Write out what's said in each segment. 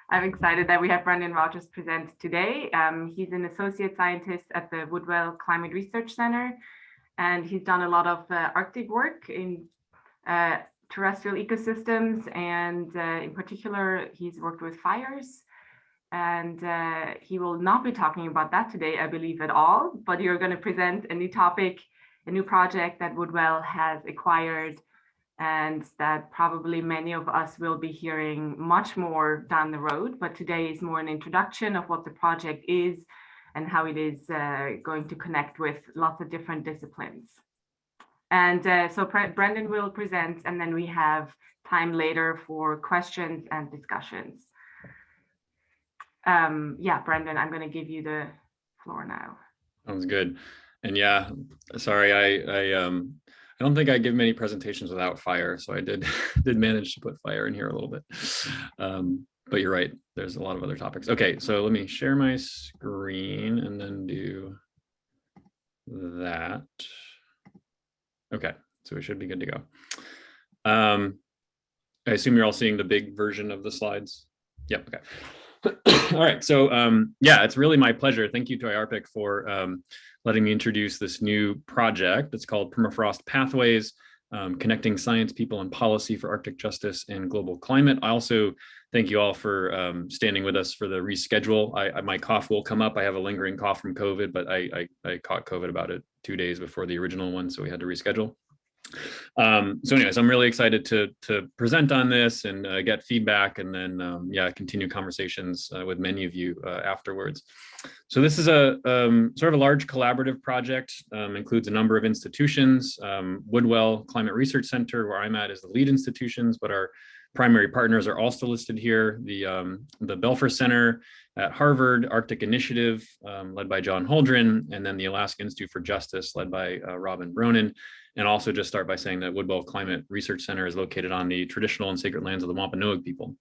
I'm excited that we have Brendan Rogers present today. He's an associate scientist at the Woodwell Climate Research Center, and he's done a lot of Arctic work in terrestrial ecosystems, and in particular, he's worked with fires. And he will not be talking about that today, I believe, at all, but you're going to present a new topic, a new project that Woodwell has acquired, and that probably many of us will be hearing much more down the road. But today is more an introduction of what the project is and how it is going to connect with lots of different disciplines. And so Brendan will present, and then we have time later for questions and discussions. Yeah, Brendan, I'm going to give you the floor now. Sounds good. And yeah, sorry, I don't think I give many presentations without fire, so I did manage to put fire in here a little bit. But you're right, there's a lot of other topics. Okay, so let me share my screen and then do that. Okay, so we should be good to go. I assume you're all seeing the big version of the slides. Yep, okay. All right, so yeah, it's really my pleasure. Thank you to IARPC for letting me introduce this new project. It's called Permafrost Pathways, Connecting Science, People, and Policy for Arctic Justice and Global Climate. I also thank you all for standing with us for the reschedule. My cough will come up. I have a lingering cough from COVID, but I caught COVID about 2 days before the original one, so we had to reschedule. So anyways, I'm really excited to present on this and get feedback, and then yeah, continue conversations with many of you afterwards. So this is a sort of a large collaborative project, includes a number of institutions. Woodwell Climate Research Center, where I'm at, is the lead institutions, but our primary partners are also listed here. The Belfer Center at Harvard, Arctic Initiative, led by John Holdren, and then the Alaska Institute for Justice, led by Robin Bronin. And also just start by saying that Woodwell Climate Research Center is located on the traditional and sacred lands of the Wampanoag people,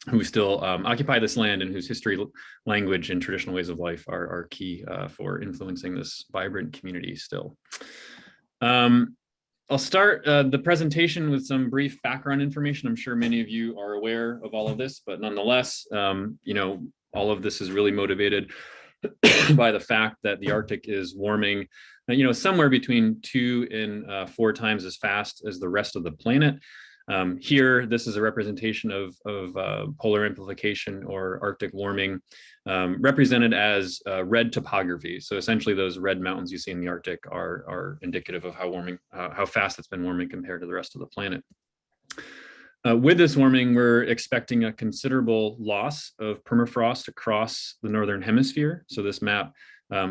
who still occupy this land and whose history, language, and traditional ways of life are key for influencing this vibrant community still. I'll start the presentation with some brief background information. I'm sure many of you are aware of all of this, but nonetheless, you know, all of this is really motivated by the fact that the Arctic is warming, you know, somewhere between 2 and 4 times as fast as the rest of the planet. Here, this is a representation of polar amplification or Arctic warming, represented as red topography. So essentially, those red mountains you see in the Arctic are indicative of how fast it's been warming compared to the rest of the planet. With this warming, we're expecting a considerable loss of permafrost across the northern hemisphere. So this map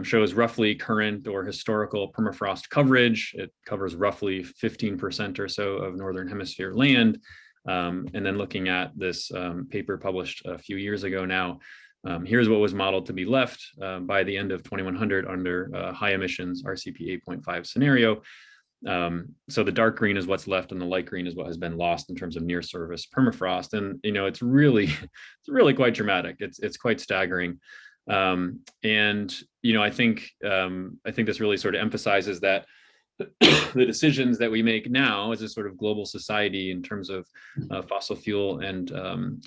shows roughly current or historical permafrost coverage. It covers roughly 15% or so of northern hemisphere land. And then looking at this paper published a few years ago now, here's what was modeled to be left by the end of 2100 under high emissions RCP 8.5 scenario. So the dark green is what's left, and the light green is what has been lost in terms of near surface permafrost. And you know, it's really quite dramatic. It's quite staggering. And you know, I think this really sort of emphasizes that the decisions that we make now as a sort of global society in terms of fossil fuel and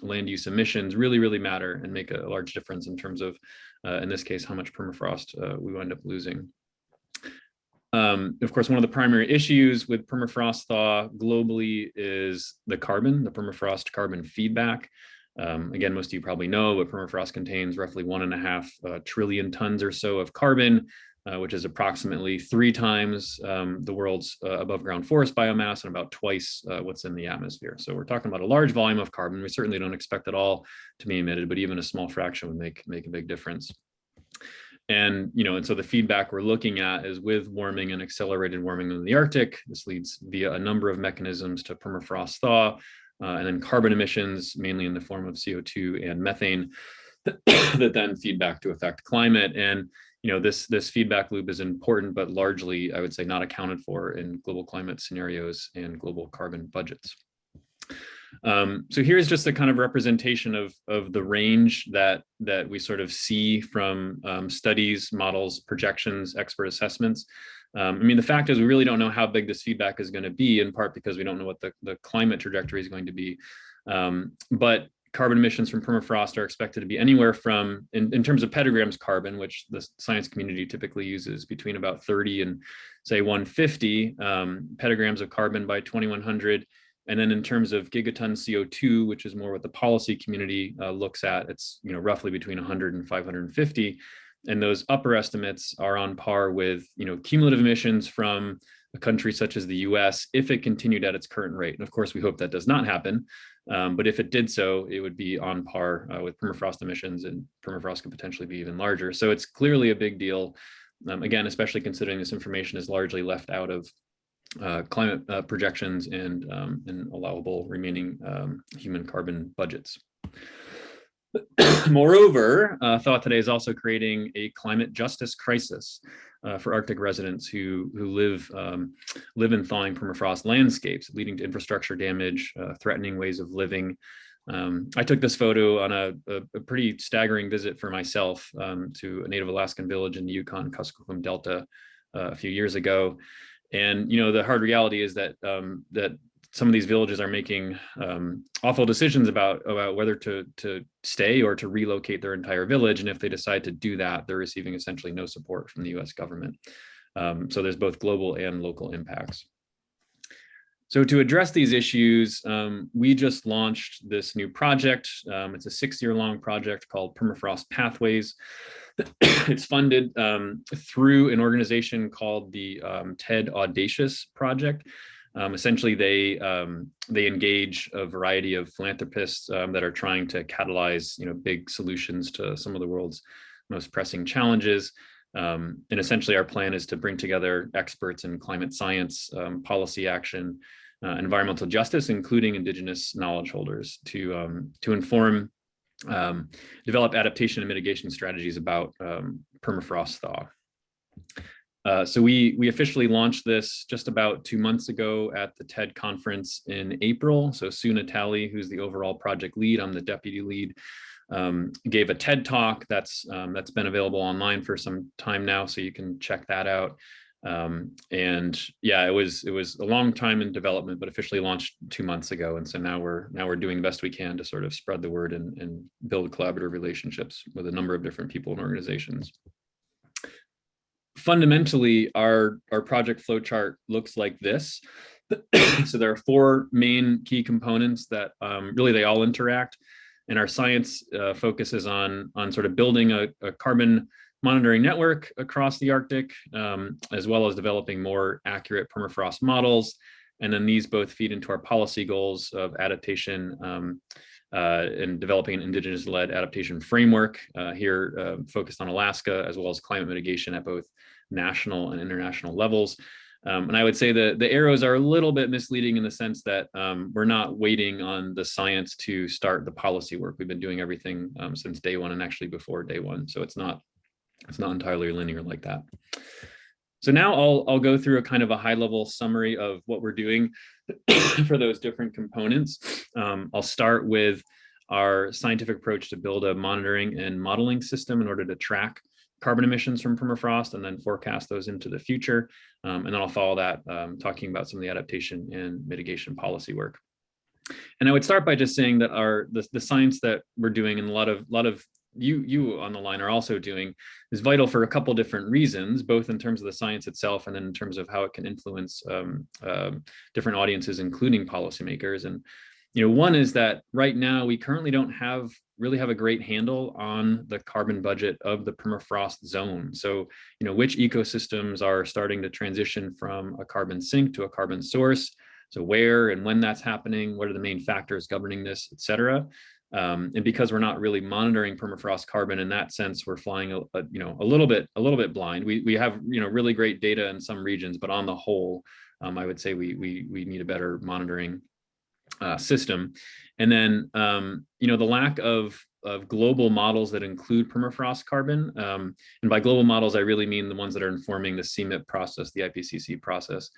land use emissions really matter and make a large difference in terms of, in this case, how much permafrost we wind up losing. Of course, one of the primary issues with permafrost thaw globally is the permafrost carbon feedback. Again, most of you probably know, but permafrost contains roughly 1.5 trillion tons or so of carbon, which is approximately 3 times the world's above ground forest biomass and about twice what's in the atmosphere. So we're talking about a large volume of carbon. We certainly don't expect it all to be emitted, but even a small fraction would make a big difference. And, you know, and so the feedback we're looking at is with warming and accelerated warming in the Arctic. This leads via a number of mechanisms to permafrost thaw, and then carbon emissions, mainly in the form of CO2 and methane, that then feed back to affect climate. And, you know, this feedback loop is important, but largely, I would say, not accounted for in global climate scenarios and global carbon budgets. So here's just a kind of representation of the range that we sort of see from studies, models, projections, expert assessments. I mean, the fact is we really don't know how big this feedback is going to be, in part because we don't know what the climate trajectory is going to be. But carbon emissions from permafrost are expected to be anywhere from, in terms of petagrams carbon, which the science community typically uses, between about 30 and say 150 petagrams of carbon by 2100. And then in terms of gigaton CO2, which is more what the policy community looks at, it's roughly between 100 and 550. And those upper estimates are on par with cumulative emissions from a country such as the US if it continued at its current rate. And of course, we hope that does not happen. But if it did so, it would be on par with permafrost emissions, and permafrost could potentially be even larger. So it's clearly a big deal. Again, especially considering this information is largely left out of climate projections and allowable remaining human carbon budgets. Moreover, Thaw today is also creating a climate justice crisis for Arctic residents who live in thawing permafrost landscapes, leading to infrastructure damage, threatening ways of living. I took this photo on a pretty staggering visit for myself to a Native Alaskan village in the Yukon Kuskokwim Delta a few years ago. And the hard reality is that some of these villages are making awful decisions about whether to stay or to relocate their entire village. And if they decide to do that, they're receiving essentially no support from the US government. So there's both global and local impacts. So to address these issues, we just launched this new project. It's a 6-year-long project called Permafrost Pathways. It's funded through an organization called the TED Audacious Project. Essentially, they engage a variety of philanthropists that are trying to catalyze, big solutions to some of the world's most pressing challenges. And essentially, our plan is to bring together experts in climate science, policy action, environmental justice, including Indigenous knowledge holders, to inform, develop adaptation and mitigation strategies about permafrost thaw. So we officially launched this just about 2 months ago at the TED conference in April. So Sue Natali, who's the overall project lead, I'm the deputy lead, gave a TED talk that's been available online for some time now, so you can check that out. And yeah, it was a long time in development, but officially launched 2 months ago. And so now we're doing the best we can to sort of spread the word and build collaborative relationships with a number of different people and organizations. Fundamentally, our project flowchart looks like this. So there are 4 main key components that really they all interact. And our science focuses on sort of building a carbon monitoring network across the Arctic, as well as developing more accurate permafrost models. And then these both feed into our policy goals of adaptation and developing an Indigenous-led adaptation framework here focused on Alaska, as well as climate mitigation at both national and international levels. And I would say the arrows are a little bit misleading in the sense that we're not waiting on the science to start the policy work. We've been doing everything since day one, and actually before day one. So it's not entirely linear like that. So now I'll go through a kind of a high-level summary of what we're doing for those different components. I'll start with our scientific approach to build a monitoring and modeling system in order to track carbon emissions from permafrost and then forecast those into the future. And then I'll follow that talking about some of the adaptation and mitigation policy work. And I would start by just saying that the science that we're doing, and a lot of you on the line are also doing, is vital for a couple different reasons, both in terms of the science itself and then in terms of how it can influence different audiences, including policymakers. And one is that right now we currently don't really have a great handle on the carbon budget of the permafrost zone. So which ecosystems are starting to transition from a carbon sink to a carbon source? So where and when that's happening? What are the main factors governing this, et cetera? And because we're not really monitoring permafrost carbon in that sense, we're flying a little bit blind. We have really great data in some regions, but on the whole, I would say we need a better monitoring system. And then the lack of global models that include permafrost carbon, and by global models I really mean the ones that are informing the CMIP process, the IPCC process.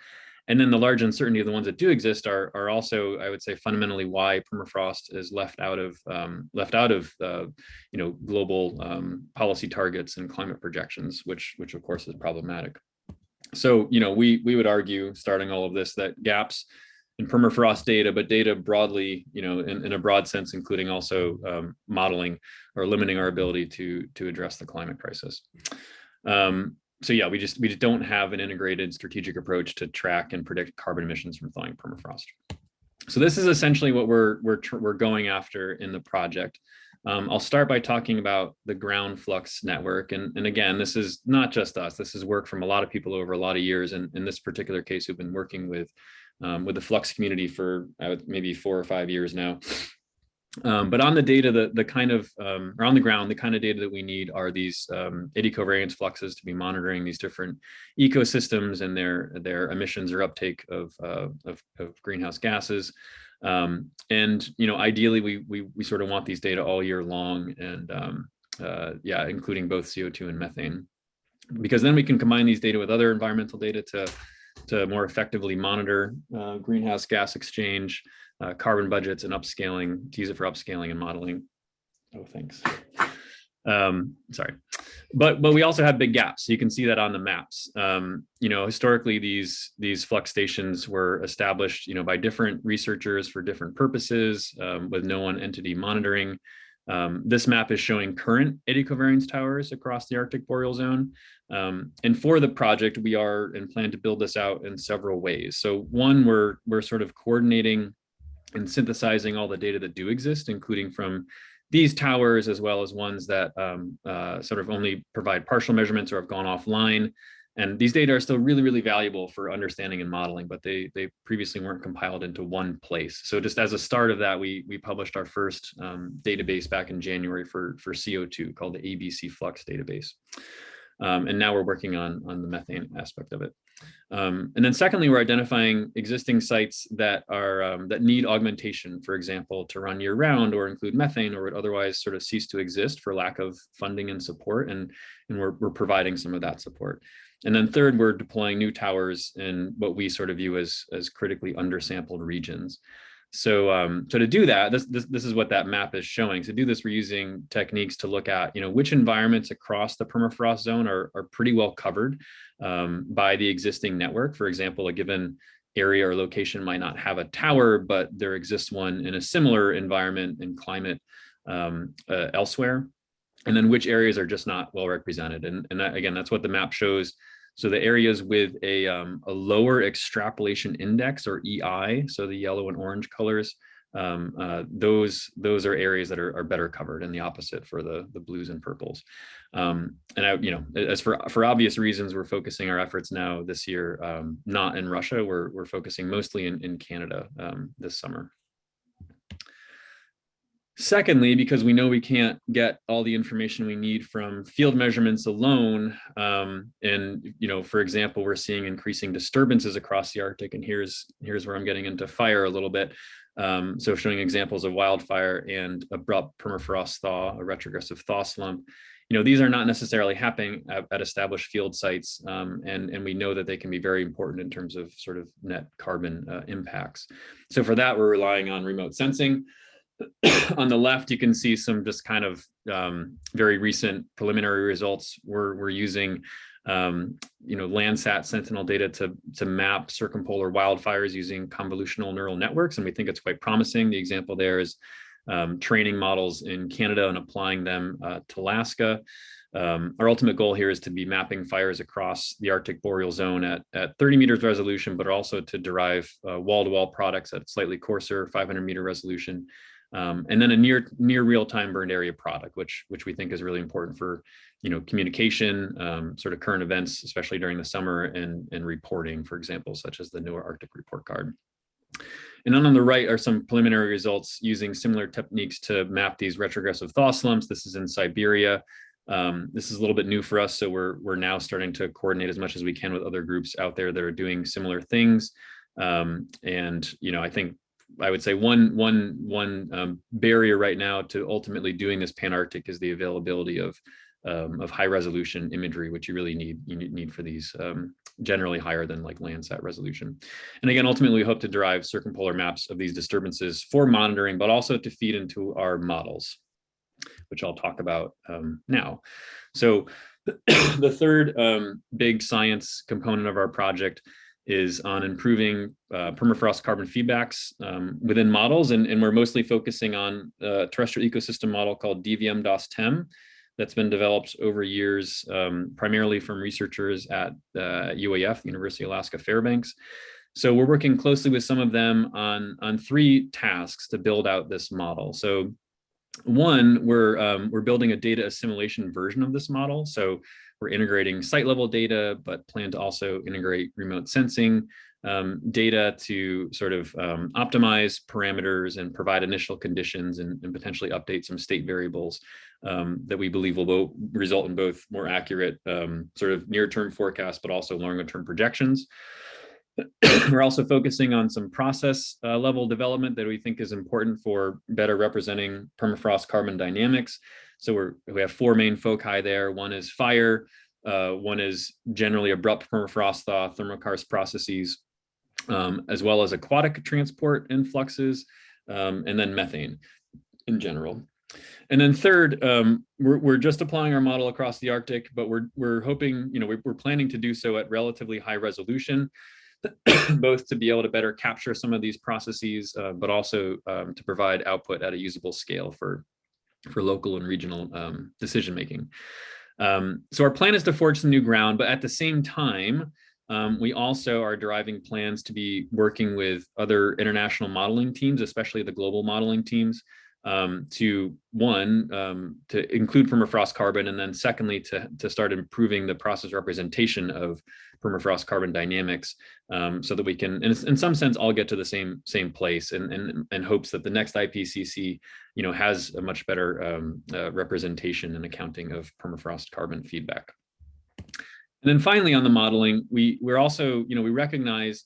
And then the large uncertainty of the ones that do exist are also, I would say, fundamentally why permafrost is left out of global policy targets and climate projections, which of course is problematic. So we would argue, starting all of this, that gaps permafrost data, but data broadly, in a broad sense, including also modeling or limiting our ability to address the climate crisis. So yeah, we just don't have an integrated strategic approach to track and predict carbon emissions from thawing permafrost. So this is essentially what we're going after in the project. I'll start by talking about the ground flux network. And again, this is not just us. This is work from a lot of people over a lot of years. And in this particular case, we've been working with the flux community for maybe 4 or 5 years now. But on the data, or on the ground, the kind of data that we need are these eddy covariance fluxes to be monitoring these different ecosystems and their emissions or uptake of greenhouse gases. And ideally, we sort of want these data all year long, and yeah, including both CO2 and methane, because then we can combine these data with other environmental data to more effectively monitor greenhouse gas exchange, carbon budgets, and upscaling, to use it for upscaling and modeling. Oh, thanks. Sorry. But we also have big gaps. So you can see that on the maps. Historically, these flux stations were established, by different researchers for different purposes, with no one entity monitoring. This map is showing current eddy covariance towers across the Arctic boreal zone. And for the project, we are and plan to build this out in several ways. So one, we're sort of coordinating and synthesizing all the data that do exist, including from these towers, as well as ones that sort of only provide partial measurements or have gone offline. And these data are still really, really valuable for understanding and modeling, but they previously weren't compiled into one place. So just as a start of that, we published our first database back in January for CO2 called the ABC Flux database. And now we're working on the methane aspect of it. And then secondly, we're identifying existing sites that are that need augmentation, for example, to run year round or include methane, or would otherwise sort of cease to exist for lack of funding and support. And we're providing some of that support. And then third, we're deploying new towers in what we sort of view as critically undersampled regions. So to do that, this is what that map is showing. To do this, we're using techniques to look at, which environments across the permafrost zone are pretty well covered by the existing network. For example, a given area or location might not have a tower, but there exists one in a similar environment and climate elsewhere. And then which areas are just not well represented. And that, again, that's what the map shows. So the areas with a lower extrapolation index, or EI, so the yellow and orange colors, those are areas that are better covered, and the opposite for the blues and purples. And as for obvious reasons, we're focusing our efforts now this year, not in Russia. We're focusing mostly in Canada this summer. Secondly, because we know we can't get all the information we need from field measurements alone, and for example, we're seeing increasing disturbances across the Arctic, and here's where I'm getting into fire a little bit. So showing examples of wildfire and abrupt permafrost thaw, a retrogressive thaw slump. These are not necessarily happening at established field sites, and we know that they can be very important in terms of sort of net carbon impacts. So for that, we're relying on remote sensing. On the left, you can see some just kind of very recent preliminary results. We're using Landsat Sentinel data to map circumpolar wildfires using convolutional neural networks, and we think it's quite promising. The example there is training models in Canada and applying them to Alaska. Our ultimate goal here is to be mapping fires across the Arctic boreal zone at 30 meters resolution, but also to derive wall-to-wall products at slightly coarser 500 meter resolution. And then a near real-time burned area product, which we think is really important for communication, sort of current events, especially during the summer, and reporting, for example, such as the NOAA Arctic Report Card. And then on the right are some preliminary results using similar techniques to map these retrogressive thaw slumps. This is in Siberia. This is a little bit new for us, so we're now starting to coordinate as much as we can with other groups out there that are doing similar things. And I think I would say one barrier right now to ultimately doing this Pan-Arctic is the availability of high resolution imagery, which you really need for these, generally higher than like Landsat resolution. And again, ultimately, we hope to derive circumpolar maps of these disturbances for monitoring, but also to feed into our models, which I'll talk about now. So the third big science component of our project is on improving permafrost carbon feedbacks within models. And we're mostly focusing on a terrestrial ecosystem model called DVM-DOS-TEM that's been developed over years, primarily from researchers at UAF, University of Alaska Fairbanks. So we're working closely with some of them on 3 tasks to build out this model. So one, we're building a data assimilation version of this model. So we're integrating site level data, but plan to also integrate remote sensing data to sort of optimize parameters and provide initial conditions and potentially update some state variables that we believe will result in both more accurate sort of near-term forecasts, but also longer-term projections. We're also focusing on some process level development that we think is important for better representing permafrost carbon dynamics. So we have 4 main foci there. One is fire, one is generally abrupt permafrost thaw, thermokarst processes, as well as aquatic transport and fluxes, and then methane in general. And then third, we're just applying our model across the Arctic, but we're hoping, we're planning to do so at relatively high resolution, both to be able to better capture some of these processes, but also to provide output at a usable scale for local and regional decision making. So our plan is to forge some new ground, but at the same time, we also are deriving plans to be working with other international modeling teams, especially the global modeling teams, to include permafrost carbon, and then secondly, to start improving the process representation of permafrost carbon dynamics, so that we can, in some sense, all get to the same place, and hopes that the next IPCC, has a much better representation and accounting of permafrost carbon feedback. And then finally, on the modeling, we're also, we recognize,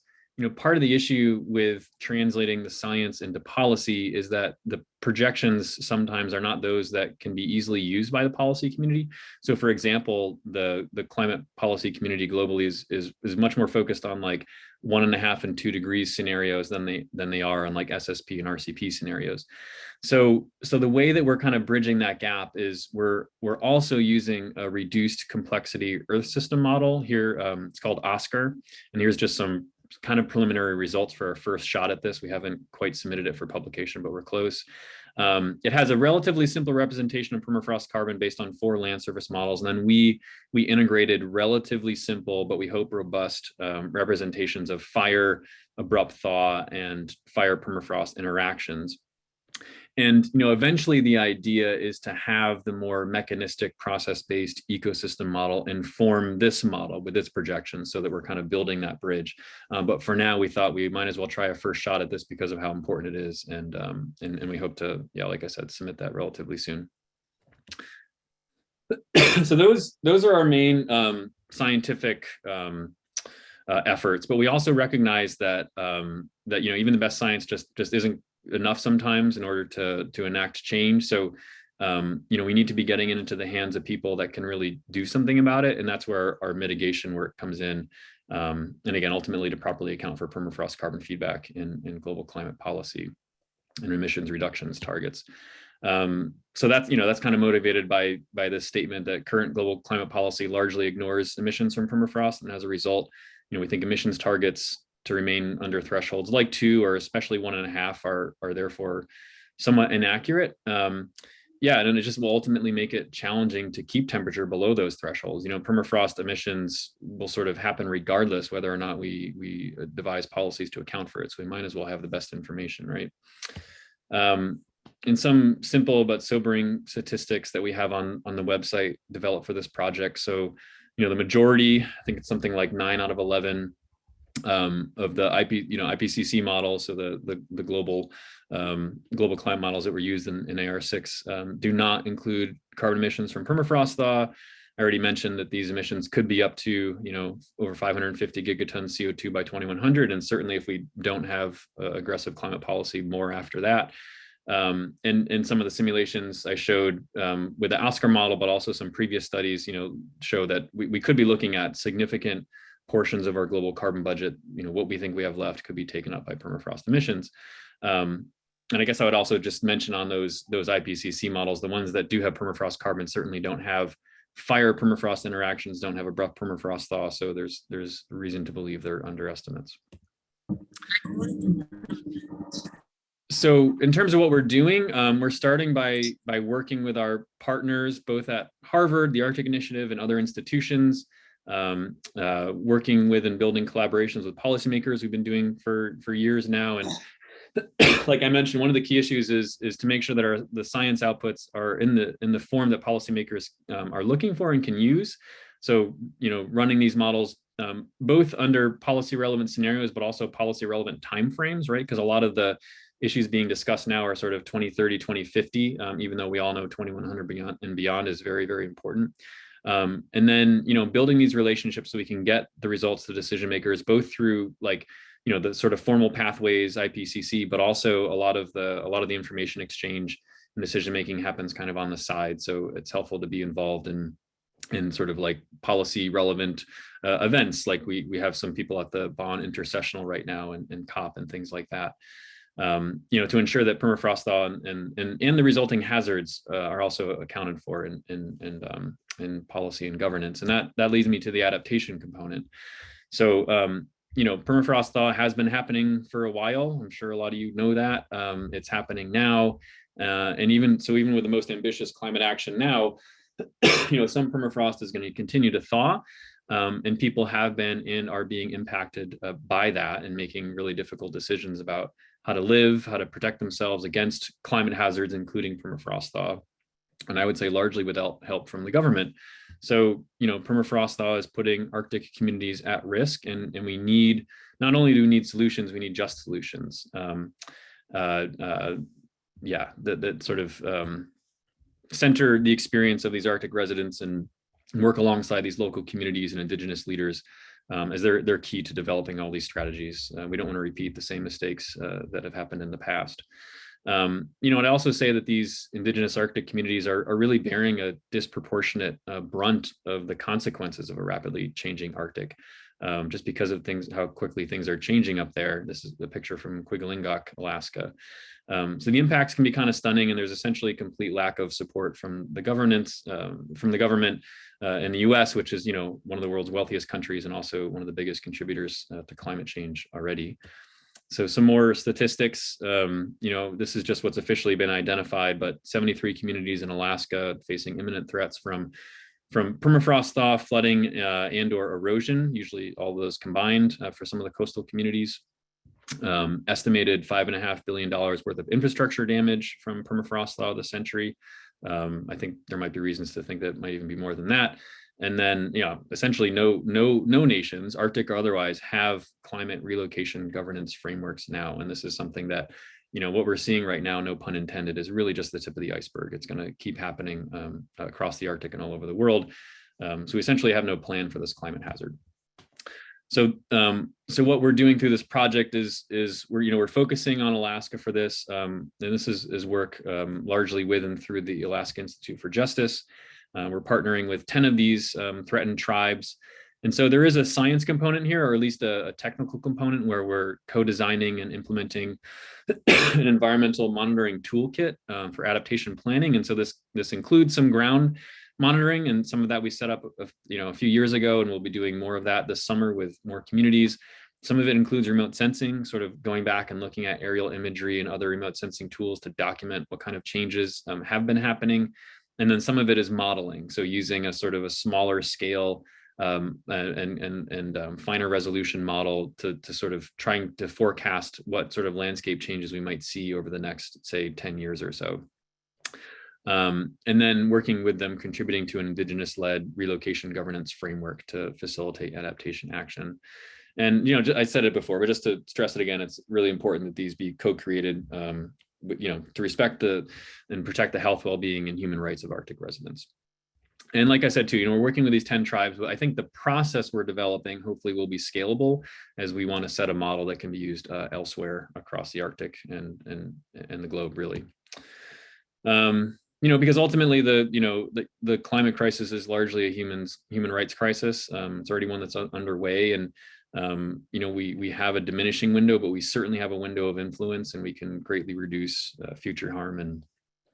part of the issue with translating the science into policy is that the projections sometimes are not those that can be easily used by the policy community. So for example, the climate policy community globally is much more focused on like 1.5 and 2 degrees scenarios than they are on like SSP and RCP scenarios. So the way that we're kind of bridging that gap is we're also using a reduced complexity Earth system model here. It's called OSCAR, and here's just some kind of preliminary results for our first shot at this. We haven't quite submitted it for publication, but we're close. It has a relatively simple representation of permafrost carbon based on 4 land surface models. And then we integrated relatively simple, but we hope robust representations of fire, abrupt thaw, and fire permafrost interactions. And eventually the idea is to have the more mechanistic process-based ecosystem model inform this model with its projections, so that we're kind of building that bridge. But for now, we thought we might as well try a first shot at this because of how important it is, and we hope to, like I said, submit that relatively soon. So those are our main scientific efforts, but we also recognize that even the best science just isn't enough sometimes in order to enact change. So we need to be getting it into the hands of people that can really do something about it, and that's where our mitigation work comes in. And again, ultimately to properly account for permafrost carbon feedback in global climate policy and emissions reductions targets. So that's kind of motivated by this statement that current global climate policy largely ignores emissions from permafrost, and as a result, we think emissions targets to remain under thresholds like 2 or especially 1.5 are therefore somewhat inaccurate. And it just will ultimately make it challenging to keep temperature below those thresholds. Permafrost emissions will sort of happen regardless whether or not we devise policies to account for it. So we might as well have the best information, right? In some simple but sobering statistics that we have on the website developed for this project. So, the majority, I think it's something like 9 out of 11 of the IPCC models, so the global climate models that were used in AR6 do not include carbon emissions from permafrost thaw. I already mentioned that these emissions could be up to over 550 gigatons CO2 by 2100, and certainly if we don't have aggressive climate policy, more after that. And some of the simulations I showed with the OSCAR model, but also some previous studies, show that we could be looking at significant portions of our global carbon budget. What we think we have left could be taken up by permafrost emissions. And I guess I would also just mention on those IPCC models, the ones that do have permafrost carbon certainly don't have fire permafrost interactions don't have abrupt permafrost thaw, so there's reason to believe they're underestimates. So in terms of what we're doing, we're starting by working with our partners, both at Harvard, the Arctic Initiative, and other institutions, working with and building collaborations with policymakers we've been doing for years now. And like I mentioned, one of the key issues is to make sure that the science outputs are in the form that policymakers are looking for and can use. So, running these models both under policy relevant scenarios, but also policy relevant timeframes, right? Because a lot of the issues being discussed now are sort of 2030, 2050, even though we all know 2100 beyond is very, very important. And then, building these relationships so we can get the results to decision makers, both through the sort of formal pathways, IPCC, but also a lot of the information exchange and decision making happens kind of on the side. So it's helpful to be involved in sort of like policy relevant events. Like we have some people at the Bonn Intercessional right now and COP and things like that. To ensure that permafrost thaw and the resulting hazards are also accounted for in policy and governance. And that leads me to the adaptation component. So, permafrost thaw has been happening for a while. I'm sure a lot of you know that. It's happening now. And even with the most ambitious climate action now, some permafrost is going to continue to thaw. And people have been and are being impacted by that and making really difficult decisions about how to live, how to protect themselves against climate hazards, including permafrost thaw. And I would say largely without help from the government. So, permafrost thaw is putting Arctic communities at risk, and we need, not only do we need solutions, we need just solutions. That sort of center the experience of these Arctic residents and work alongside these local communities and indigenous leaders as they're key to developing all these strategies. We don't want to repeat the same mistakes that have happened in the past. And I also say that these indigenous Arctic communities are really bearing a disproportionate brunt of the consequences of a rapidly changing Arctic, just because of how quickly things are changing up there. This is the picture from Kwigillingok, Alaska. So the impacts can be kind of stunning, and there's essentially a complete lack of support from the government in the U.S., which is one of the world's wealthiest countries and also one of the biggest contributors to climate change already. So some more statistics, this is just what's officially been identified, but 73 communities in Alaska facing imminent threats from permafrost thaw, flooding, and or erosion, usually all of those combined for some of the coastal communities. Estimated $5.5 billion worth of infrastructure damage from permafrost thaw this century. I think there might be reasons to think that it might even be more than that. And then, essentially no nations, Arctic or otherwise, have climate relocation governance frameworks now. And this is something that, what we're seeing right now, no pun intended, is really just the tip of the iceberg. It's going to keep happening across the Arctic and all over the world. So we essentially have no plan for this climate hazard. So what we're doing through this project is we're focusing on Alaska for this. And this is work largely with and through the Alaska Institute for Justice. We're partnering with 10 of these threatened tribes. And so there is a science component here, or at least a technical component, where we're co-designing and implementing an environmental monitoring toolkit for adaptation planning. And so this includes some ground monitoring, and some of that we set up a few years ago, and we'll be doing more of that this summer with more communities. Some of it includes remote sensing, sort of going back and looking at aerial imagery and other remote sensing tools to document what kind of changes have been happening. And then some of it is modeling, so using a sort of a smaller scale and finer resolution model to sort of trying to forecast what sort of landscape changes we might see over the next, say, 10 years or so. And then working with them, contributing to an indigenous-led relocation governance framework to facilitate adaptation action. And, I said it before, but just to stress it again, it's really important that these be co-created, to respect and protect the health, well-being, and human rights of Arctic residents. And like I said, too, we're working with these 10 tribes, but I think the process we're developing hopefully will be scalable, as we want to set a model that can be used elsewhere across the Arctic and the globe, really. Because ultimately the climate crisis is largely a human rights crisis. It's already one that's underway, and we have a diminishing window, but we certainly have a window of influence, and we can greatly reduce future harm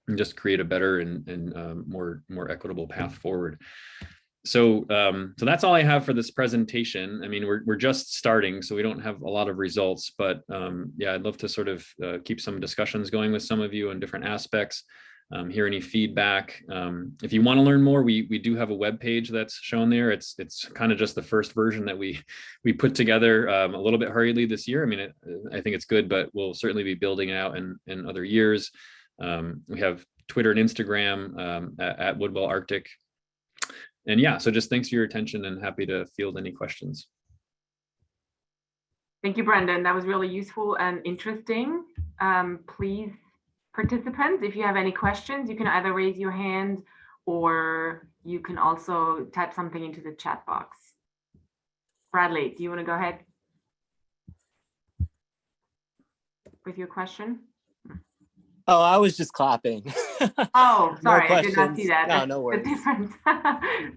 and just create a better and more equitable path forward. So so that's all I have for this presentation. I mean, we're just starting, so we don't have a lot of results, but yeah, I'd love to sort of keep some discussions going with some of you on different aspects, hear any feedback. If you want to learn more, we do have a web page that's shown there. It's kind of just the first version that we put together a little bit hurriedly this year. I mean, I think it's good, but we'll certainly be building out in other years. We have Twitter and Instagram at Woodwell Arctic. And yeah, so just thanks for your attention and happy to field any questions. Thank you, Brendan. That was really useful and interesting. Please, participants, if you have any questions, you can either raise your hand or you can also type something into the chat box. Bradley, do you want to go ahead with your question? Oh, I was just clapping. Oh, sorry, No I did not see that. No, no worries.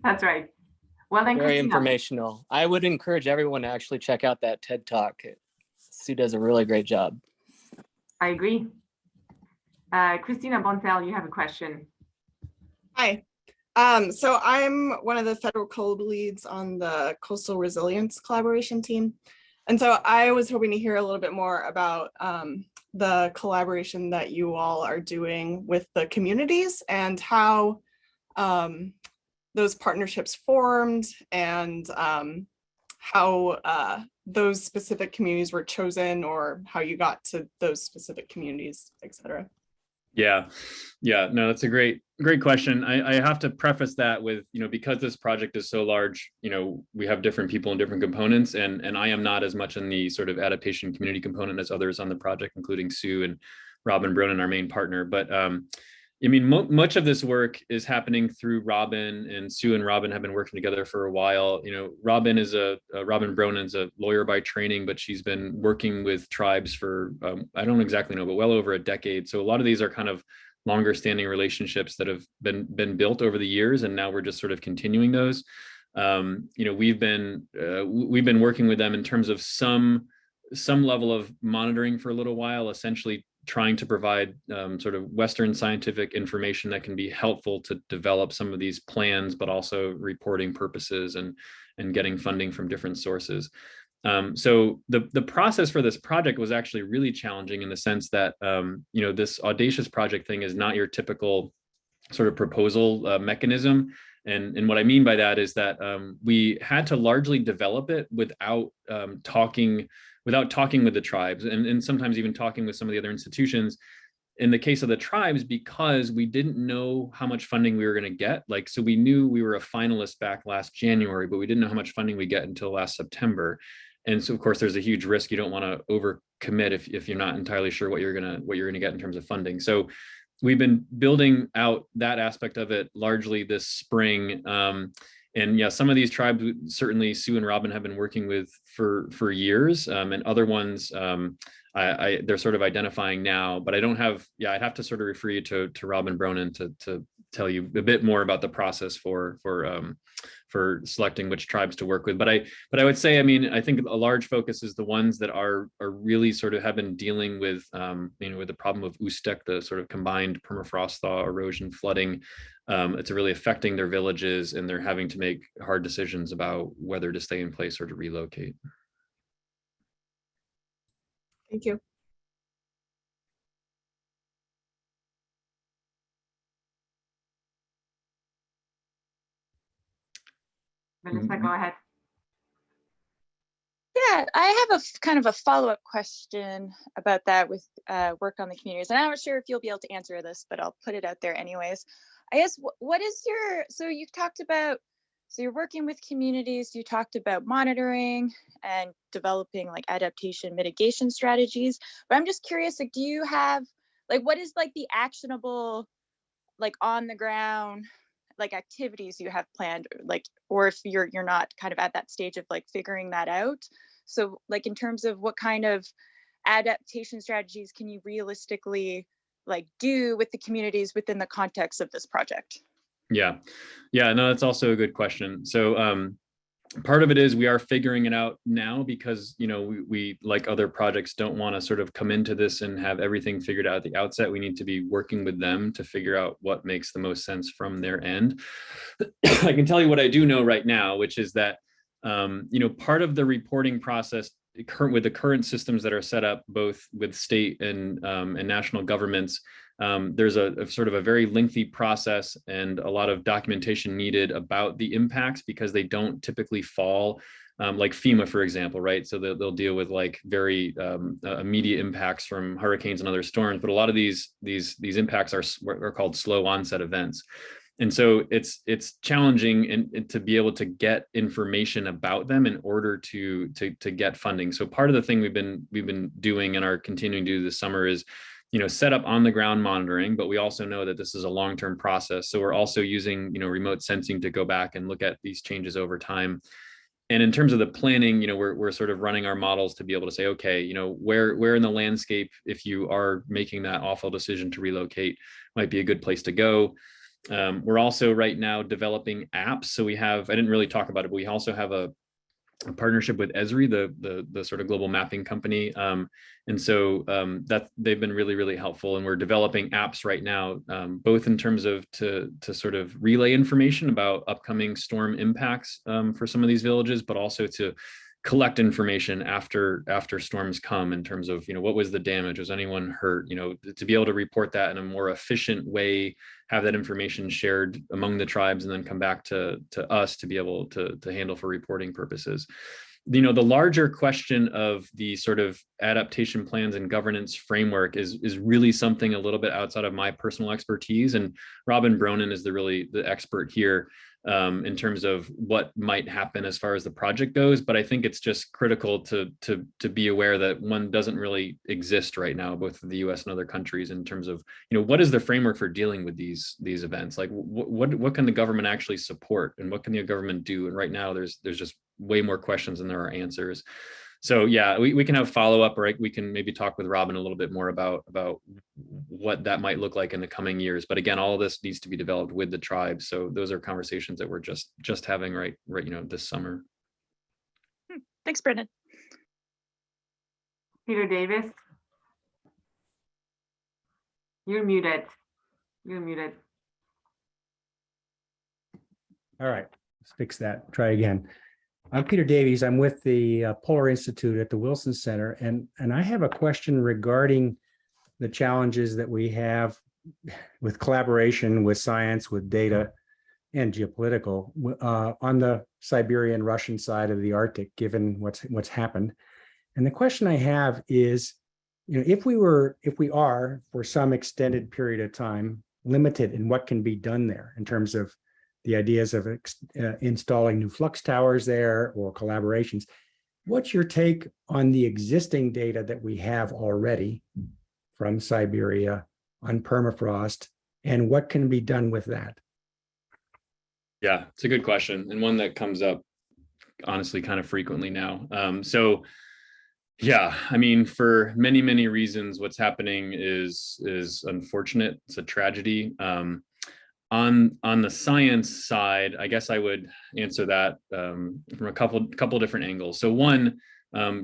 That's right. Well, then, Very Christina. informational. I would encourage everyone to actually check out that TED Talk. Sue does a really great job. I agree. Christina Bontel, you have a question. Hi. So I'm one of the federal co-leads on the Coastal Resilience Collaboration team. And so I was hoping to hear a little bit more about the collaboration that you all are doing with the communities and how those partnerships formed and how those specific communities were chosen or how you got to those specific communities, et cetera. Yeah, no, that's a great question. I have to preface that with, because this project is so large, we have different people and different components, and I am not as much in the sort of adaptation community component as others on the project, including Sue and Robin Bronin, our main partner. But I mean, much of this work is happening through Robin, and Sue and Robin have been working together for a while. Robin Bronin's a lawyer by training, but she's been working with tribes for, I don't exactly know, but well over a decade. So a lot of these are kind of longer standing relationships that have been built over the years. And now we're just sort of continuing those. We've been working with them in terms of some level of monitoring for a little while, essentially trying to provide sort of Western scientific information that can be helpful to develop some of these plans, but also reporting purposes and getting funding from different sources. So the process for this project was actually really challenging in the sense that, this audacious project thing is not your typical sort of proposal mechanism. And what I mean by that is that we had to largely develop it without talking with the tribes and sometimes even talking with some of the other institutions. In the case of the tribes, because we didn't know how much funding we were going to get. So we knew we were a finalist back last January, but we didn't know how much funding we get until last September. And so of course there's a huge risk. You don't want to overcommit if you're not entirely sure what you're going to get in terms of funding. So we've been building out that aspect of it largely this spring. And yeah, some of these tribes, certainly Sue and Robin have been working with for years, and other ones they're sort of identifying now. But I don't have, I'd have to sort of refer you to Robin Bronin to tell you a bit more about the process for selecting which tribes to work with. But I would say, I mean, I think a large focus is the ones that are really sort of have been dealing with with the problem of Ustek, the sort of combined permafrost thaw, erosion, flooding. It's really affecting their villages, and they're having to make hard decisions about whether to stay in place or to relocate. Thank you. Melissa, go ahead. Yeah, I have a kind of a follow-up question about that with work on the communities. And I'm not sure if you'll be able to answer this, but I'll put it out there anyways. I guess, what is so you've talked about, so you're working with communities, you talked about monitoring and developing adaptation mitigation strategies, but I'm just curious, do you have, what is the actionable, on the ground, activities you have planned, or if you're not kind of at that stage of figuring that out. So in terms of what kind of adaptation strategies can you realistically do with the communities within the context of this project? Yeah, no, that's also a good question. So Part of it is we are figuring it out now because, you know, we like other projects don't want to sort of come into this and have everything figured out at the outset. We need to be working with them to figure out what makes the most sense from their end. I can tell you what I do know right now, which is that, you know, part of the reporting process with the current systems that are set up both with state and national governments, there's a sort of a very lengthy process and a lot of documentation needed about the impacts because they don't typically fall like FEMA, for example, right? So they'll deal with like very immediate impacts from hurricanes and other storms, but a lot of these impacts are called slow onset events. And so it's challenging to be able to get information about them in order to get funding. So part of the thing we've been doing and are continuing to do this summer is, you know, set up on the ground monitoring, but we also know that this is a long-term process. So we're also using, you know, remote sensing to go back and look at these changes over time. And in terms of the planning, you know, we're sort of running our models to be able to say, okay, you know, where in the landscape, if you are making that awful decision to relocate, might be a good place to go. We're also right now developing apps. So we have, I didn't really talk about it, but we also have a partnership with Esri, the sort of global mapping company. And so that they've been really, really helpful. And we're developing apps right now, both in terms of to sort of relay information about upcoming storm impacts for some of these villages, but also to collect information after storms come in terms of, you know, what was the damage? Was anyone hurt? You know, to be able to report that in a more efficient way, have that information shared among the tribes and then come back to us to be able to handle for reporting purposes. You know, the larger question of the sort of adaptation plans and governance framework is really something a little bit outside of my personal expertise. And Robin Bronin is the expert here in terms of what might happen as far as the project goes. But I think it's just critical to be aware that one doesn't really exist right now, both in the US and other countries, in terms of, you know, what is the framework for dealing with these events? Like what can the government actually support and what can the government do? And right now there's just way more questions than there are answers. So yeah, we can have follow-up, or we can maybe talk with Robin a little bit more about what that might look like in the coming years. But again, all of this needs to be developed with the tribes. So those are conversations that we're just having right, you know, this summer. Thanks, Brendan. Peter Davis. You're muted. You're muted. All right, let's fix that. Try again. I'm Peter Davies. I'm with the Polar Institute at the Wilson Center, and I have a question regarding the challenges that we have with collaboration, with science, with data, and geopolitical on the Siberian Russian side of the Arctic, given what's happened. And the question I have is, you know, if we are for some extended period of time limited in what can be done there in terms of the ideas of installing new flux towers there or collaborations. What's your take on the existing data that we have already from Siberia on permafrost, and what can be done with that? Yeah, it's a good question, and one that comes up honestly kind of frequently now. So yeah, I mean, for many, many reasons, what's happening is unfortunate. It's a tragedy. On the science side, I guess I would answer that from a couple different angles. So one,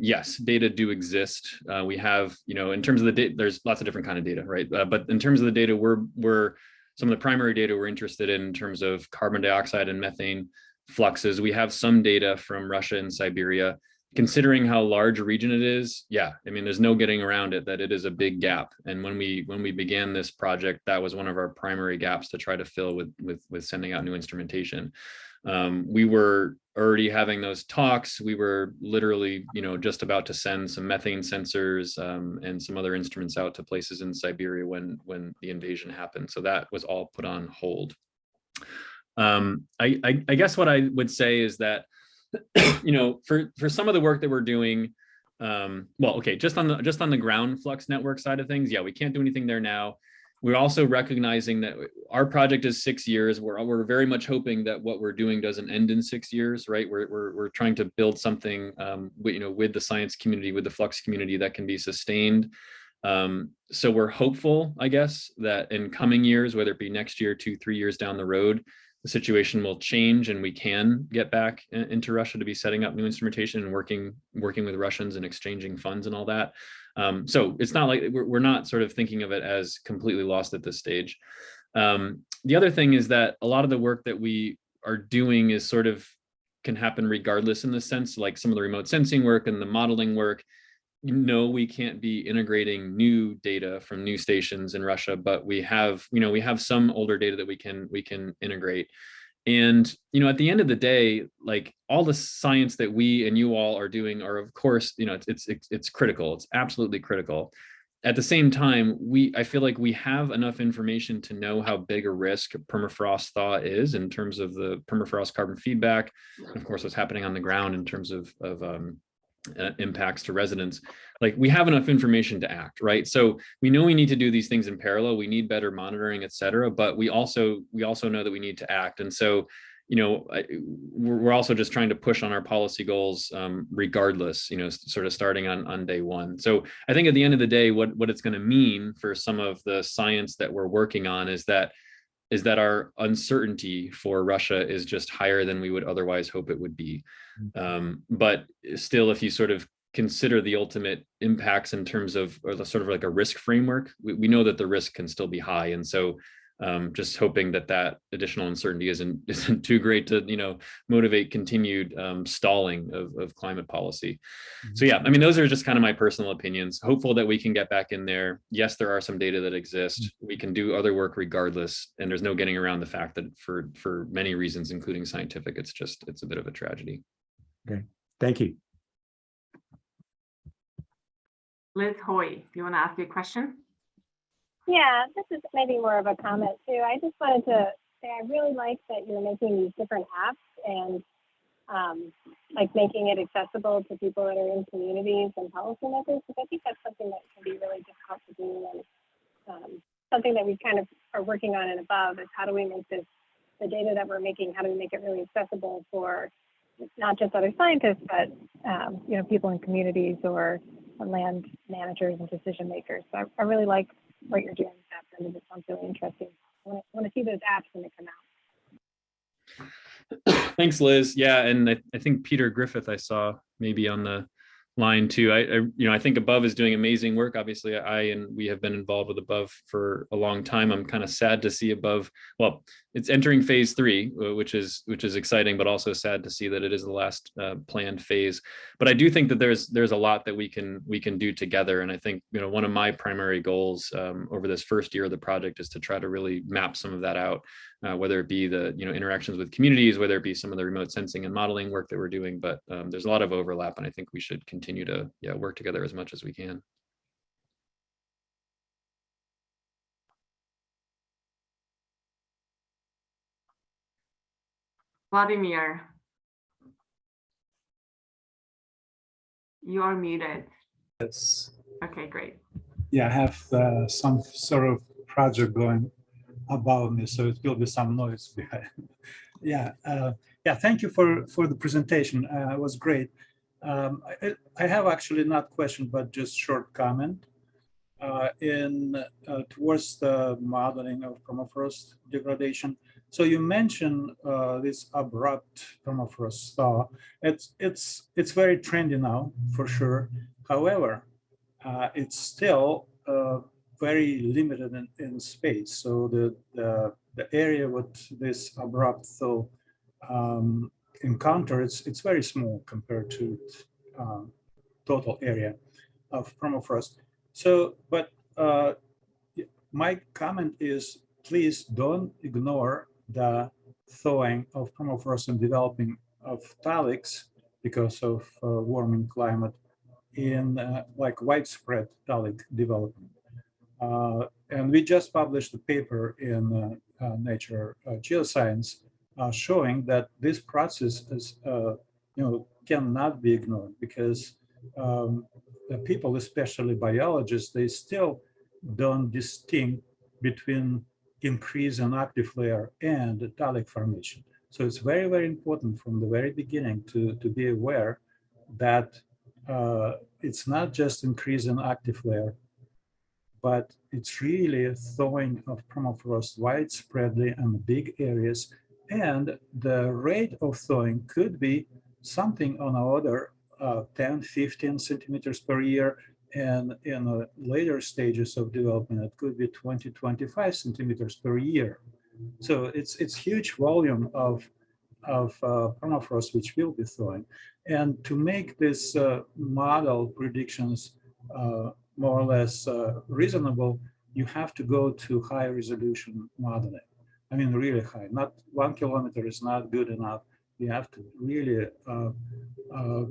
yes, data do exist. We have, you know, in terms of the data, there's lots of different kind of data, right? But in terms of the data, we're some of the primary data we're interested in terms of carbon dioxide and methane fluxes. We have some data from Russia and Siberia. Considering how large a region it is, yeah, I mean, there's no getting around it that it is a big gap. And when we began this project, that was one of our primary gaps to try to fill with sending out new instrumentation. We were already having those talks. We were literally, you know, just about to send some methane sensors and some other instruments out to places in Siberia when the invasion happened. So that was all put on hold. I guess what I would say is that, you know, for some of the work that we're doing, well, okay, just on the ground flux network side of things, yeah, we can't do anything there now. We're also recognizing that our project is 6 years. We're very much hoping that what we're doing doesn't end in 6 years, right? We're trying to build something, you know, with the science community, with the flux community that can be sustained. So we're hopeful, I guess, that in coming years, whether it be next year, 2-3 years down the road, situation will change and we can get back into Russia to be setting up new instrumentation and working with Russians and exchanging funds and all that. So it's not like we're not sort of thinking of it as completely lost at this stage. The other thing is that a lot of the work that we are doing is sort of can happen regardless, in the sense like some of the remote sensing work and the modeling work. We can't be integrating new data from new stations in Russia, but we have some older data that we can integrate. And at the end of the day, like all the science that we and you all are doing are, of course, it's critical. It's absolutely critical. At the same time, I feel like we have enough information to know how big a risk permafrost thaw is in terms of the permafrost carbon feedback, and of course, what's happening on the ground in terms of impacts to residents. Like we have enough information to act, right? So we know we need to do these things in parallel. We need better monitoring, et cetera, but we also know that we need to act. And so, we're also just trying to push on our policy goals regardless, sort of starting on day one. So I think at the end of the day, what it's going to mean for some of the science that we're working on is that our uncertainty for Russia is just higher than we would otherwise hope it would be. But still, if you sort of consider the ultimate impacts in terms of, or the sort of like a risk framework, we know that the risk can still be high. And so just hoping that additional uncertainty isn't too great to, motivate continued stalling of climate policy. So yeah, I mean, those are just kind of my personal opinions. Hopeful that we can get back in there. Yes, there are some data that exist. We can do other work regardless. And there's no getting around the fact that for many reasons, including scientific, it's a bit of a tragedy. Okay, thank you. Liz Hoy, do you want to ask me a question? Yeah, this is maybe more of a comment too. I just wanted to say I really like that you're making these different apps and like making it accessible to people that are in communities and policymakers, because I think that's something that can be really difficult to do, and something that we kind of are working on and above is how do we make the data that we're making, how do we make it really accessible for not just other scientists, but people in communities or land managers and decision makers. So I really like what you're doing with that, Brendan. It sounds really interesting. I want to see those apps when they come out. Thanks, Liz. Yeah, and I think Peter Griffith I saw maybe on the line too. I think Above is doing amazing work. Obviously, we have been involved with Above for a long time. I'm kind of sad to see Above. Well, it's entering phase 3, which is exciting, but also sad to see that it is the last planned phase. But I do think that there's a lot that we can do together. And I think one of my primary goals over this first year of the project is to try to really map some of that out. Whether it be the interactions with communities, whether it be some of the remote sensing and modeling work that we're doing, but there's a lot of overlap, and I think we should continue to work together as much as we can. Vladimir, you are muted. Yes. Okay, great. Yeah, I have some sort of project going above me, so it will be some noise behind. Yeah, thank you for the presentation. It was great. I have actually not question, but just short comment. Towards the modeling of permafrost degradation. So you mentioned this abrupt permafrost thaw. It's very trendy now, for sure. However, it's still very limited in space. So the area with this abrupt thaw encounter, it's very small compared to total area of permafrost. So, but my comment is, please don't ignore the thawing of permafrost and developing of thalicks because of warming climate in like widespread thalic development. And we just published a paper in Nature Geoscience showing that this process is, cannot be ignored, because the people, especially biologists, they still don't distinguish between increase in active layer and thallic formation. So it's very, very important from the very beginning to be aware that it's not just increase in active layer, but it's really a thawing of permafrost widespreadly and big areas, And the rate of thawing could be something on the order of 10, 15 centimeters per year. And in the later stages of development, it could be 20, 25 centimeters per year. So it's huge volume of permafrost which will be thawing. And to make this model predictions more or less reasonable, you have to go to high resolution modeling. I mean, really high. Not 1 kilometer is not good enough. You have to really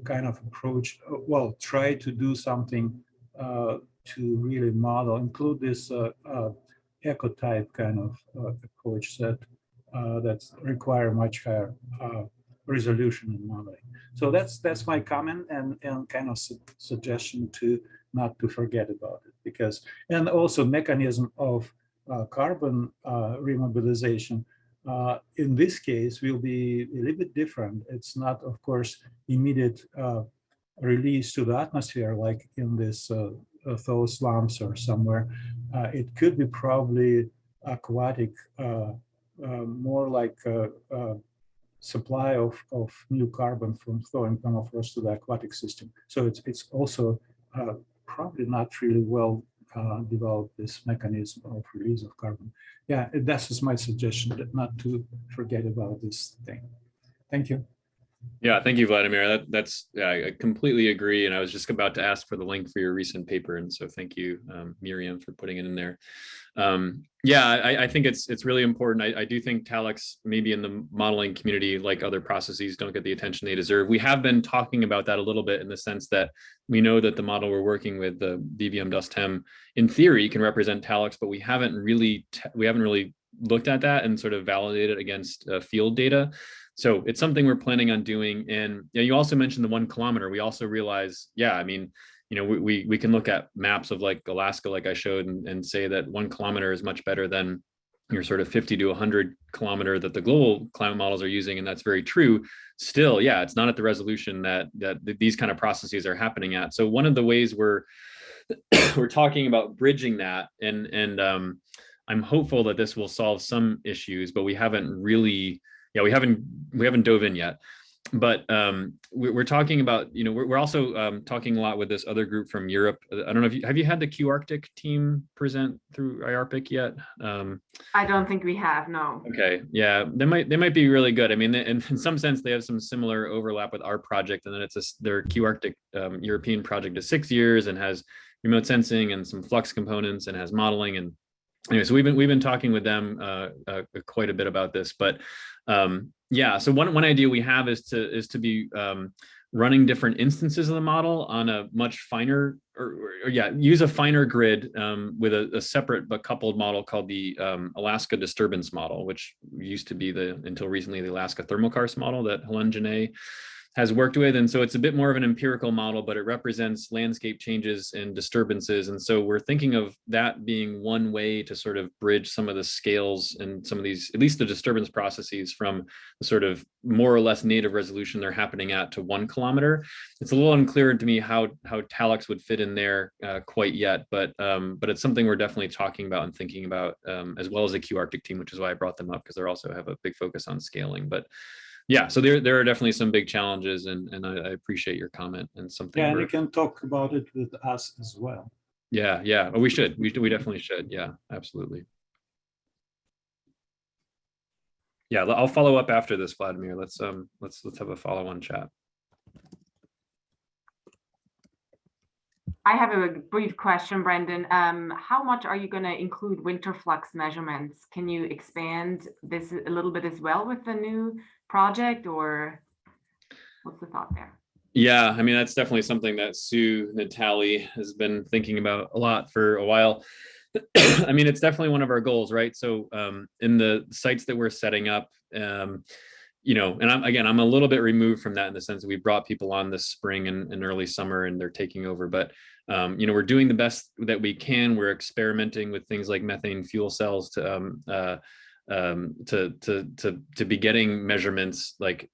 kind of approach, well, try to do something to really model, include this ecotype kind of approach that require much higher resolution in modeling. So that's my comment and kind of suggestion to not to forget about it, because, and also mechanism of carbon remobilization in this case will be a little bit different. It's not, of course, immediate release to the atmosphere like in this thaw slumps or somewhere. It could be probably aquatic, more like supply of new carbon from thawing permafrost to the aquatic system. So it's also probably not really well developed, this mechanism of release of carbon. Yeah, that is my suggestion, that not to forget about this thing. Thank you. Yeah, thank you, Vladimir. That's I completely agree. And I was just about to ask for the link for your recent paper. And so thank you, Miriam, for putting it in there. Yeah, I think it's really important. I do think TALEX, maybe in the modeling community, like other processes, don't get the attention they deserve. We have been talking about that a little bit in the sense that we know that the model we're working with, the DVM DustHem, in theory can represent TALEX, but we haven't really looked at that and sort of validated against field data. So it's something we're planning on doing. And you also mentioned the 1 kilometer. We also realize, yeah, I mean, we can look at maps of like Alaska, like I showed, and say that 1 kilometer is much better than your sort of 50 to 100 kilometer that the global climate models are using. And that's very true. Still, yeah, it's not at the resolution that these kind of processes are happening at. So one of the ways we're talking about bridging that, and I'm hopeful that this will solve some issues, but we haven't really, we haven't dove in yet. But we're talking about, we're also talking a lot with this other group from Europe. I don't know if have you had the Q Arctic team present through IARPIC yet? I don't think we have, no. Okay, yeah, they might be really good. I mean, in some sense, they have some similar overlap with our project, and then their Q Arctic European project is 6 years and has remote sensing and some flux components and has modeling. And anyway, so we've been talking with them quite a bit about this, but yeah, so one idea we have is to be running different instances of the model on a much finer, use a finer grid with a separate but coupled model called the Alaska disturbance model, which used to be until recently the Alaska thermokarst model that Helen Janae has worked with. And so it's a bit more of an empirical model, but it represents landscape changes and disturbances. And so we're thinking of that being one way to sort of bridge some of the scales and some of these, at least the disturbance processes, from the sort of more or less native resolution they're happening at to 1 kilometer. It's a little unclear to me how TALEX would fit in there quite yet, but it's something we're definitely talking about and thinking about, as well as the Q Arctic team, which is why I brought them up, because they also have a big focus on scaling. But yeah, so there are definitely some big challenges, and I appreciate your comment, and something. Yeah, and you can talk about it with us as well. Yeah. Oh, we should. We definitely should. Yeah, absolutely. Yeah, I'll follow up after this, Vladimir. Let's have a follow-on chat. I have a brief question, Brendan. How much are you going to include winter flux measurements? Can you expand this a little bit as well with the new project, or what's the thought there? Yeah, I mean, that's definitely something that Sue Natali has been thinking about a lot for a while. I mean, it's definitely one of our goals, right? So in the sites that we're setting up, and I'm a little bit removed from that in the sense that we brought people on this spring and early summer, and they're taking over. But we're doing the best that we can. We're experimenting with things like methane fuel cells to be getting measurements like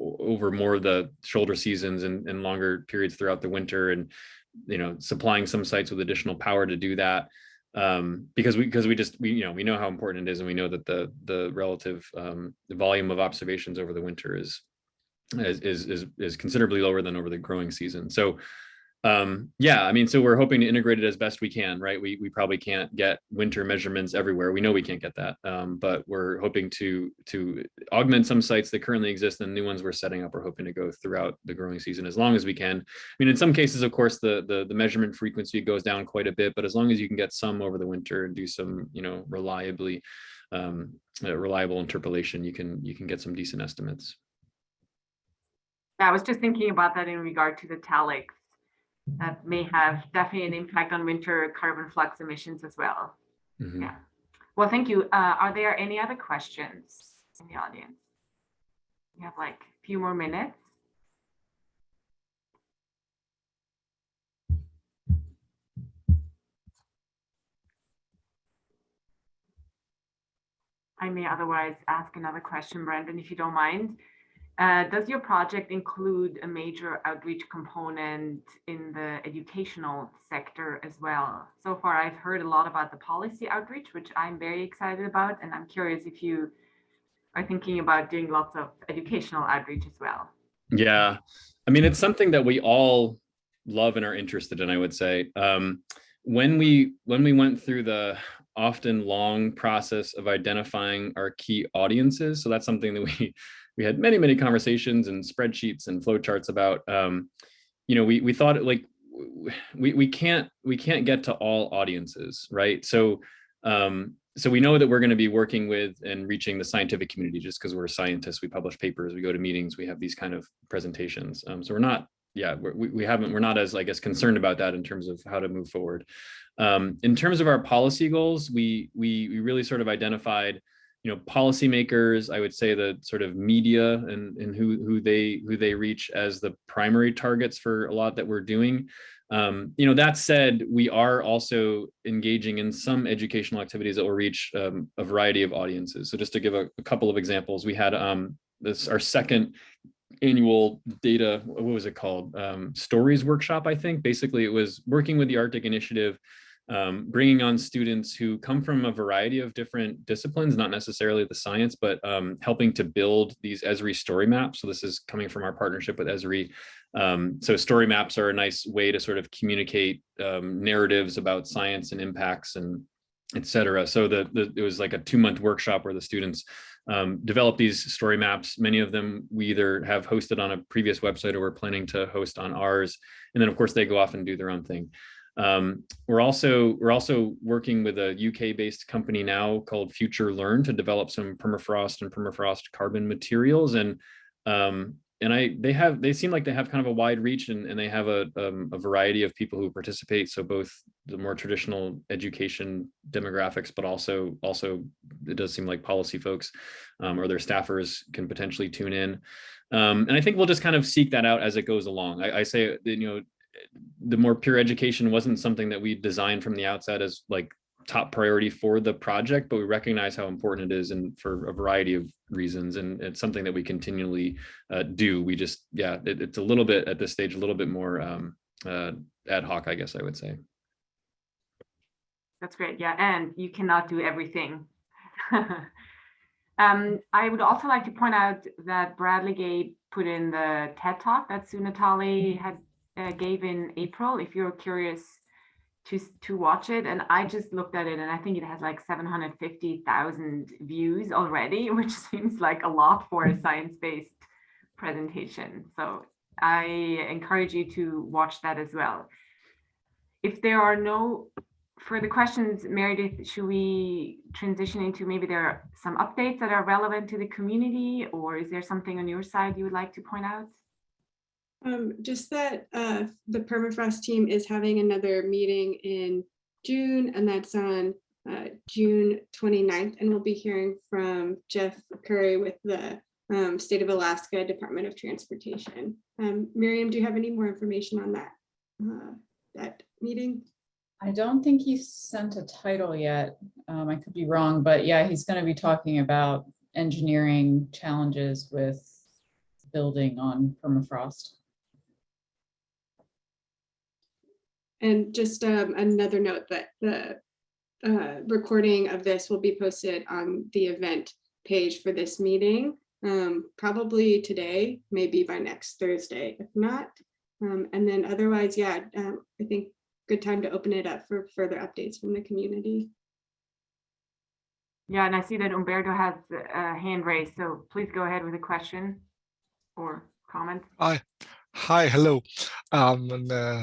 over more of the shoulder seasons and longer periods throughout the winter, and supplying some sites with additional power to do that. because we know how important it is, and we know that the relative the volume of observations over the winter is considerably lower than over the growing season. So yeah, I mean, so we're hoping to integrate it as best we can, right? We probably can't get winter measurements everywhere. We know we can't get that, but we're hoping to augment some sites that currently exist, and new ones we're setting up. We're hoping to go throughout the growing season as long as we can. I mean, in some cases, of course, the measurement frequency goes down quite a bit, but as long as you can get some over the winter and do some, reliable interpolation, you can get some decent estimates. Yeah, I was just thinking about that in regard to the thallics. That may have definitely an impact on winter carbon flux emissions as well. Mm-hmm. Yeah. Well, thank you. Are there any other questions in the audience? We have like a few more minutes. I may otherwise ask another question, Brandon, if you don't mind. Does your project include a major outreach component in the educational sector as well? So far, I've heard a lot about the policy outreach, which I'm very excited about, and I'm curious if you are thinking about doing lots of educational outreach as well. Yeah, I mean, it's something that we all love and are interested in, I would say. When we went through the often long process of identifying our key audiences, so that's something that we had many conversations and spreadsheets and flowcharts about. We thought like we can't get to all audiences, right? So so we know that we're going to be working with and reaching the scientific community just because we're scientists. We publish papers, we go to meetings, we have these kind of presentations. So we're not, we're not as, I guess, concerned about that in terms of how to move forward. In terms of our policy goals, we really sort of identified, policymakers, I would say the sort of media and who they reach as the primary targets for a lot that we're doing. That said, we are also engaging in some educational activities that will reach a variety of audiences. So just to give a couple of examples, we had our second annual data, what was it called? Stories workshop, I think. Basically, it was working with the Arctic Initiative, bringing on students who come from a variety of different disciplines, not necessarily the science, but helping to build these Esri story maps. So this is coming from our partnership with Esri. So story maps are a nice way to sort of communicate narratives about science and impacts and et cetera. So it was like a 2-month workshop where the students develop these story maps. Many of them we either have hosted on a previous website or we're planning to host on ours. And then of course they go off and do their own thing. We're also working with a UK-based company now called Future Learn to develop some permafrost and permafrost carbon materials, and they seem like they have kind of a wide reach, and they have a variety of people who participate. So both the more traditional education demographics, but also it does seem like policy folks or their staffers can potentially tune in, and I think we'll just kind of seek that out as it goes along. I say, the more pure education wasn't something that we designed from the outset as like top priority for the project, but we recognize how important it is and for a variety of reasons. And it's something that we continually do. We just, it's a little bit at this stage, a little bit more ad hoc, I guess I would say. That's great. Yeah. And you cannot do everything. I would also like to point out that Bradley Gabe put in the TED Talk that Sue Natali had gave in April, if you're curious to watch it. And I just looked at it and I think it has like 750,000 views already, which seems like a lot for a science-based presentation. So I encourage you to watch that as well. If there are no further questions, Meredith, should we transition into maybe there are some updates that are relevant to the community, or is there something on your side you would like to point out? Just that the permafrost team is having another meeting in June, and that's on June 29th, and we'll be hearing from Jeff Curry with the State of Alaska Department of Transportation. Miriam, do you have any more information on that meeting? I don't think he sent a title yet. I could be wrong, but yeah, he's going to be talking about engineering challenges with building on permafrost. And just another note that the recording of this will be posted on the event page for this meeting, probably today, maybe by next Thursday, if not. And then otherwise, yeah, I think good time to open it up for further updates from the community. Yeah, and I see that Umberto has a hand raised, so please go ahead with a question or comment. Hi, hello.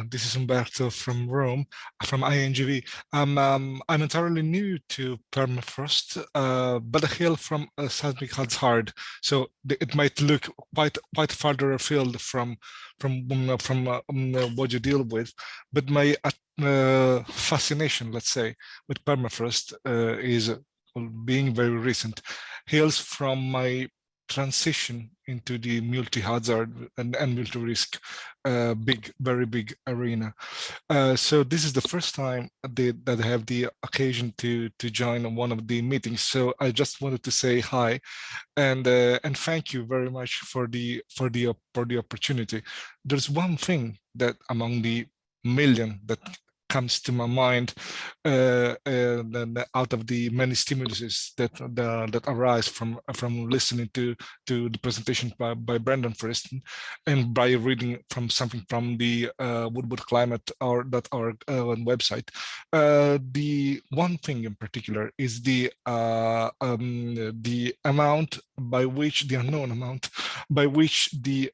This is Umberto from Rome, from INGV. I'm entirely new to permafrost, but I hail from Seismic Hazard, so it might look quite farther afield from what you deal with. But my fascination, let's say, with permafrost is being very recent, hails from my transition into the multi-hazard and multi-risk very big arena. So this is the first time that I have the occasion to join one of the meetings. So I just wanted to say hi and thank you very much for the opportunity. There's one thing that among the million that comes to my mind out of the many stimuluses that arise from listening to the presentation by Brendan first, and by reading from something from the Woodwell Climate .org website. The one thing in particular is the amount by which, the unknown amount by which the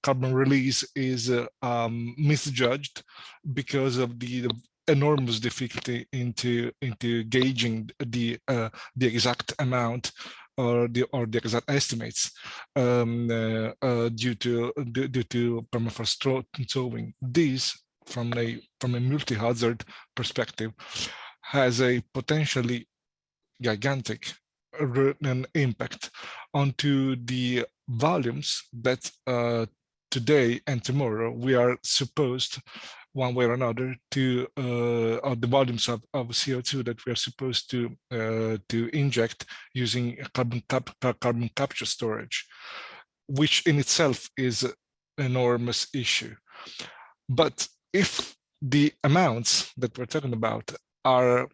carbon release is misjudged because of the enormous difficulty into gauging the exact amount or the exact estimates due to permafrost thawing. This, from a multi-hazard perspective, has a potentially gigantic impact onto the volumes that today and tomorrow we are supposed, one way or another, to the volumes of CO2 that we are supposed to inject using carbon capture storage, which in itself is an enormous issue. But if the amounts that we're talking about are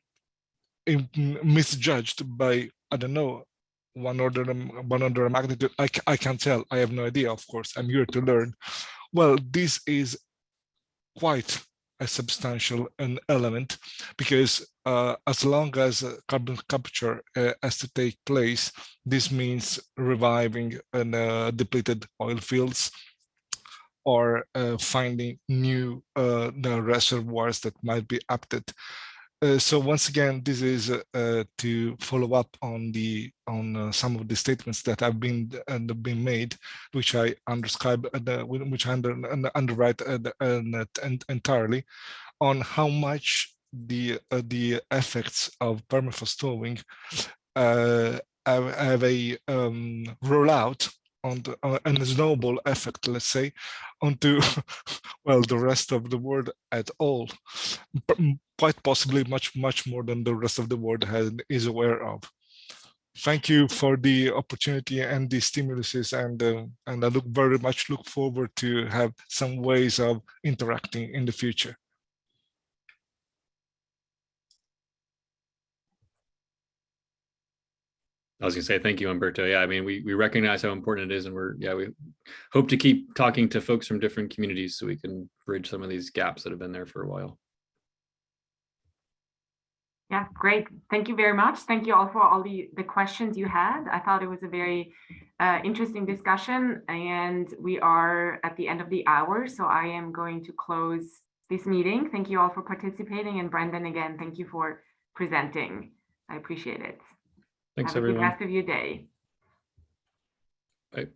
misjudged by, I don't know, one order of magnitude, I can't tell, I have no idea, of course, I'm here to learn. Well, this is quite a substantial element, because as long as carbon capture has to take place, this means reviving depleted oil fields, or finding new reservoirs that might be apted. So once again, this is to follow up on some of the statements that have been made, which I underscribe, which I underwrite entirely, on how much the effects of permafrost thawing have a rollout on a snowball effect, let's say, onto well, the rest of the world at all, quite possibly much more than the rest of the world is aware of. Thank you for the opportunity and the stimuluses, and I very much look forward to have some ways of interacting in the future. I was gonna say thank you, Umberto. Yeah, I mean, we recognize how important it is, and we hope to keep talking to folks from different communities so we can bridge some of these gaps that have been there for a while. Yeah, great. Thank you very much. Thank you all for all the questions you had. I thought it was a very interesting discussion, and we are at the end of the hour, so I am going to close this meeting. Thank you all for participating, and Brendan, again, thank you for presenting. I appreciate it. Thanks, Have a everyone. good rest of your day. Bye.